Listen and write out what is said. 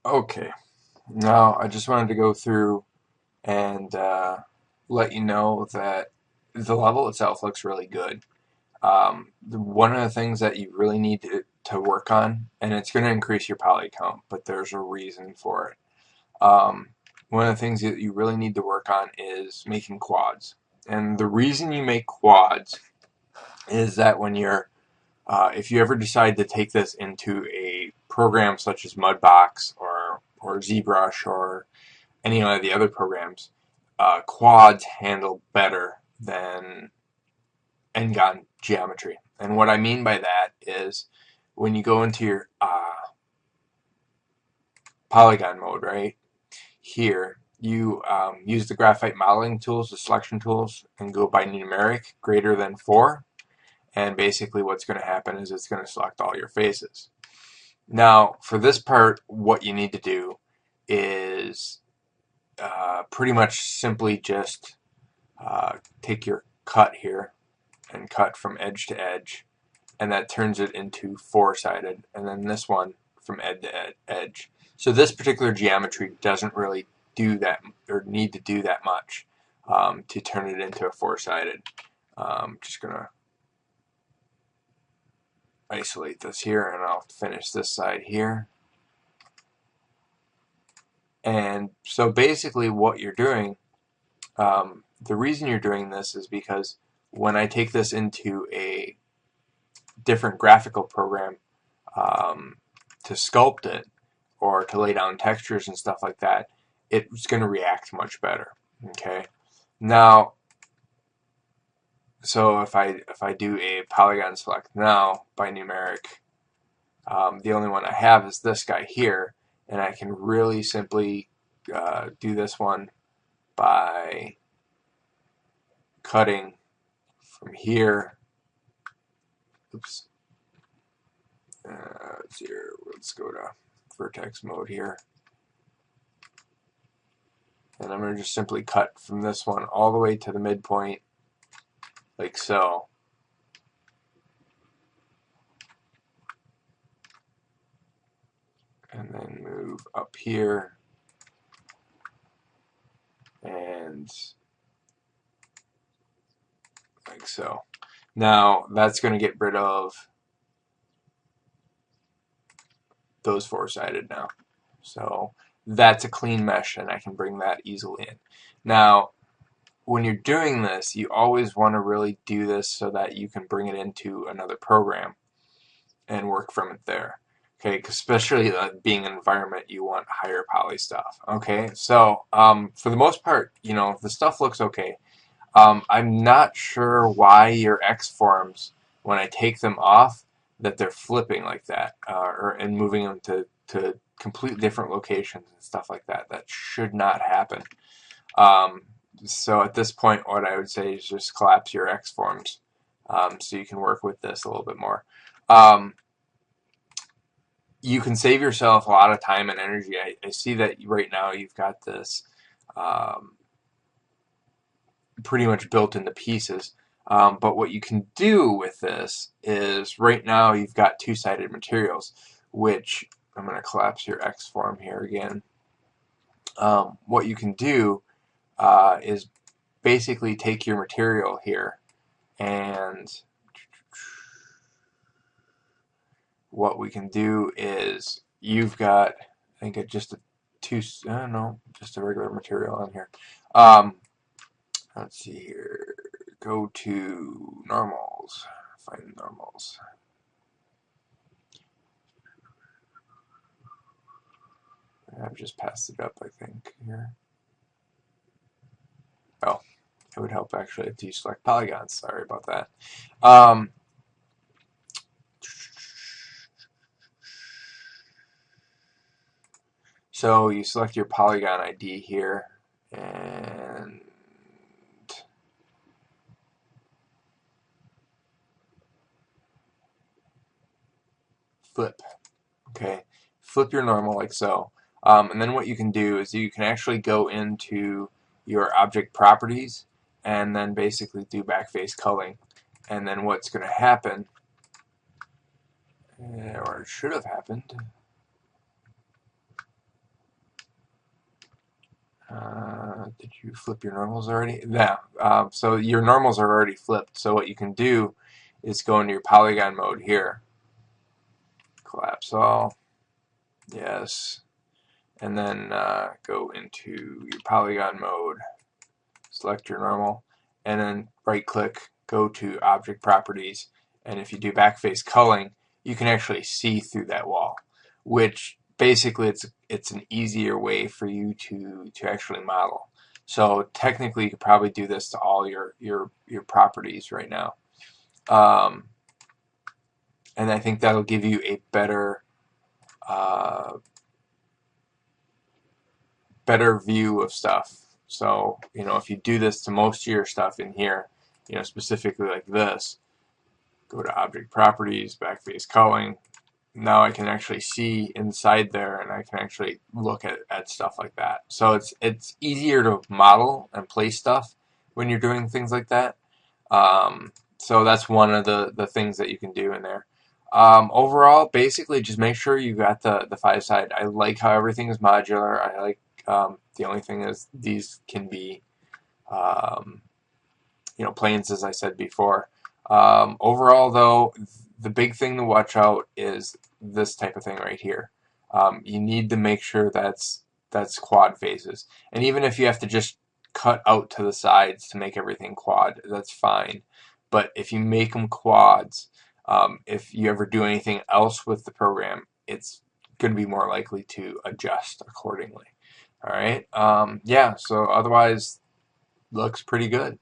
Okay, now I just wanted to go through and let you know that the level itself looks really good. One of the things that you really need to work on, and it's going to increase your poly count, but there's a reason for it. Um, One of the things that you really need to work on is making quads. And the reason you make quads is that if you ever decide to take this into a program such as Mudbox or ZBrush or any of the other programs, quads handle better than Ngon geometry. And what I mean by that is when you go into your polygon mode, right here, you use the graphite modeling tools, the selection tools, and go by numeric greater than 4. And basically what's going to happen is it's going to select all your faces. Now, for this part, what you need to do is pretty much simply just take your cut here and cut from edge to edge, and that turns it into four-sided, and then this one from edge to edge. So this particular geometry doesn't really do that or need to do that much to turn it into a four-sided. Just gonna isolate this here, and I'll finish this side here. And so basically what you're doing, the reason you're doing this is because when I take this into a different graphical program to sculpt it or to lay down textures and stuff like that, it's going to react much better. Okay. Now, so if I do a polygon select now by numeric, the only one I have is this guy here, and I can really simply do this one by cutting from here. Oops. Let's go to vertex mode here. And I'm going to just simply cut from this one all the way to the midpoint, like so. And then move up here and like so. Now that's going to get rid of those four-sided now. So that's a clean mesh, and I can bring that easily in. Now, when you're doing this, you always want to really do this so that you can bring it into another program and work from it there. Okay, especially being an environment, you want higher poly stuff. Okay, so for the most part, the stuff looks okay. I'm not sure why your X forms, when I take them off, that they're flipping like that, and moving them to completely different locations and stuff like that. That should not happen. Um, so at this point, what I would say is just collapse your X forms, so you can work with this a little bit more. You can save yourself a lot of time and energy. I see that right now you've got this pretty much built into pieces. But what you can do with this is right now you've got two-sided materials, which I'm going to collapse your X form here again. What you can do is basically take your material here, and what we can do is you've got, I think, just just a regular material on here. Let's see here. Go to normals. Find normals. I've just passed it up, I think, here. Oh, it would help actually if you select polygons. Sorry about that. So you select your polygon ID here, and flip. Okay, flip your normal like so. And then what you can do is you can actually go into your object properties and then basically do backface culling. And then what's going to happen, or it should have happened, did you flip your normals already? Yeah. So your normals are already flipped. So what you can do is go into your polygon mode here. Collapse all. Yes. And then go into your polygon mode. Select your normal. And then right click, go to object properties. And if you do backface culling, you can actually see through that wall, which basically it's an easier way for you to actually model. So technically, you could probably do this to all your properties right now, and I think that'll give you a better better view of stuff. So if you do this to most of your stuff in here, specifically like this, go to object properties, backface culling. Now I can actually see inside there, and I can actually look at stuff like that. So it's easier to model and place stuff when you're doing things like that. So that's one of the things that you can do in there. Overall, basically, just make sure you got the 5-side. I like how everything is modular. I like the only thing is these can be planes, as I said before. Overall, though, the big thing to watch out is this type of thing right here. You need to make sure that's quad faces, and even if you have to just cut out to the sides to make everything quad, that's fine. But if you make them quads, if you ever do anything else with the program, it's going to be more likely to adjust accordingly. All right. Yeah. So otherwise, looks pretty good.